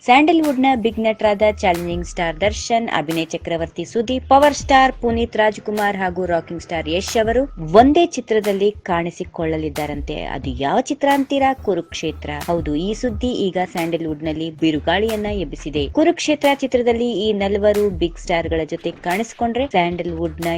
Sandalwood ನ big ನಟರಾದ challenging star Darshan, ಅಭಿನಯ ಚಕ್ರವರ್ತಿ ಸುದೀಪ್, ಪವರ್ ಸ್ಟಾರ್ ಪುನೀತ್ ರಾಜ್ಕುಮಾರ್ ಹಾಗೂ ರಾಕಿಂಗ್ ಸ್ಟಾರ್ ಯಶ್ ಅವರು ಒಂದೇ ಚಿತ್ರದಲ್ಲಿ ಕಾಣಿಸಿಕೊಳ್ಳಲಿದ್ದಾರಂತೆ. ಅದು ಯಾವ ಚಿತ್ರ ಅಂತೀರಾ? ಕುರುಕ್ಷೇತ್ರ. ಹೌದು, ಈ ಸುದ್ದಿ ಈಗ ಸ್ಯಾಂಡಲ್ವುಡ್ ನಲ್ಲಿ ಬಿರುಗಾಳಿಯನ್ನ ಎಬ್ಬಿಸಿದೆ. ಕುರುಕ್ಷೇತ್ರ ಚಿತ್ರದಲ್ಲಿ ಈ 4 ಬಿಗ್ ಸ್ಟಾರ್ ಗಳ ಜೊತೆ ಕಾಣಿಸಿಕೊಂಡ್ರೆ ಸ್ಯಾಂಡಲ್ವುಡ್ ನ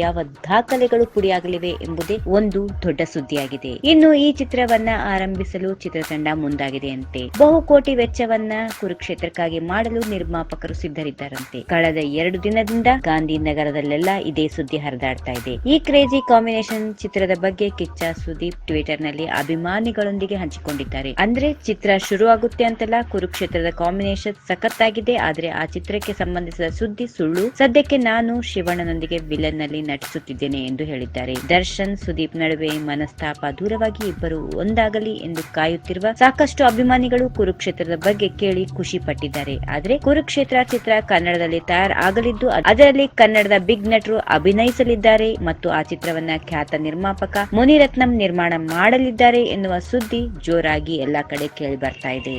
ಯಾವ ದಾಖಲೆಗಳು ಪುಡಿಯಾಗಲಿವೆ ಎಂಬುದೇ ಒಂದು ದೊಡ್ಡ ಸುದ್ದಿಯಾಗಿದೆ. ಇನ್ನು ಈ ಚಿತ್ರವನ್ನ ಆರಂಭಿಸಲು ಚಿತ್ರತಂಡ ಮುಂದಾಗಿದೆ ಅಂತೆ. ಬಹುಕೋಟಿ ವೆಚ್ಚವನ್ನ ಕುರುಕ್ಷೇತ್ರಕ್ಕಾಗಿ ಮಾಡಲು ನಿರ್ಮಾಪಕರು ಸಿದ್ಧರಿದ್ದಾರಂತೆ. ಕಳೆದ 2 ದಿನದಿಂದ ಗಾಂಧಿನಗರದಲ್ಲೆಲ್ಲ ಇದೇ ಸುದ್ದಿ ಹರಿದಾಡ್ತಾ ಇದೆ. ಈ ಕ್ರೇಜಿ ಕಾಂಬಿನೇಷನ್ ಚಿತ್ರದ ಬಗ್ಗೆ ಕಿಚ್ಚ ಸುದೀಪ್ ಟ್ವಿಟರ್ ನಲ್ಲಿ ಅಭಿಮಾನಿಗಳೊಂದಿಗೆ ಹಂಚಿಕೊಂಡಿದ್ದಾರೆ. ಅಂದ್ರೆ ಚಿತ್ರ ಶುರುವಾಗುತ್ತೆ ಅಂತಲ್ಲ, ಕುರುಕ್ಷೇತ್ರದ ಕಾಂಬಿನೇಷನ್ ಸಖತ್ತಾಗಿದೆ, ಆದ್ರೆ ಆ ಚಿತ್ರಕ್ಕೆ ಸಂಬಂಧಿಸಿದ ಸುದ್ದಿ ಸುಳ್ಳು. ಸದ್ಯಕ್ಕೆ ನಾನು ಶಿವಣ್ಣನೊಂದಿಗೆ ವಿಲನ್ ನಲ್ಲಿ ನಟಿಸುತ್ತಿದ್ದೇನೆ ಎಂದು ಹೇಳಿದ್ದಾರೆ. ದರ್ಶನ್ ಸುದೀಪ್ ನಡುವೆ ಮನಸ್ತಾಪ ದೂರವಾಗಿ ಇಬ್ಬರು ಒಂದಾಗಲಿ ಎಂದು ಕಾಯುತ್ತಿರುವ ಸಾಕಷ್ಟು ಅಭಿಮಾನಿಗಳು ಕುರುಕ್ಷೇತ್ರದ ಬಗ್ಗೆ ಕೇಳಿ ಖುಷಿ ಪಟ್ಟಿದ್ದಾರೆ. ಆದ್ರೆ ಕುರುಕ್ಷೇತ್ರ ಚಿತ್ರ ಕನ್ನಡದಲ್ಲಿ ತಯಾರಾಗಲಿದ್ದು ಅದರಲ್ಲಿ ಕನ್ನಡದ ಬಿಗ್ ನಟರು ಅಭಿನಯಿಸಲಿದ್ದಾರೆ ಮತ್ತು ಆ ಚಿತ್ರವನ್ನ ಖ್ಯಾತ ನಿರ್ಮಾಪಕ ಮುನಿರತ್ನಂ ನಿರ್ಮಾಣ ಮಾಡಲಿದ್ದಾರೆ ಎನ್ನುವ ಸುದ್ದಿ ಜೋರಾಗಿ ಎಲ್ಲಾ ಕಡೆ ಕೇಳಿ ಬರ್ತಾ ಇದೆ.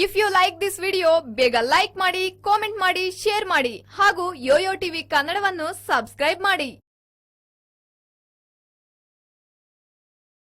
If you like this video ಬೇಗ ಲೈಕ್ ಮಾಡಿ, ಕಾಮೆಂಟ್ ಮಾಡಿ, ಶೇರ್ ಮಾಡಿ ಹಾಗೂ ಯೋಯೋ ಟಿವಿ ಕನ್ನಡವನ್ನು ಸಬ್ಸ್ಕ್ರೈಬ್ ಮಾಡಿ.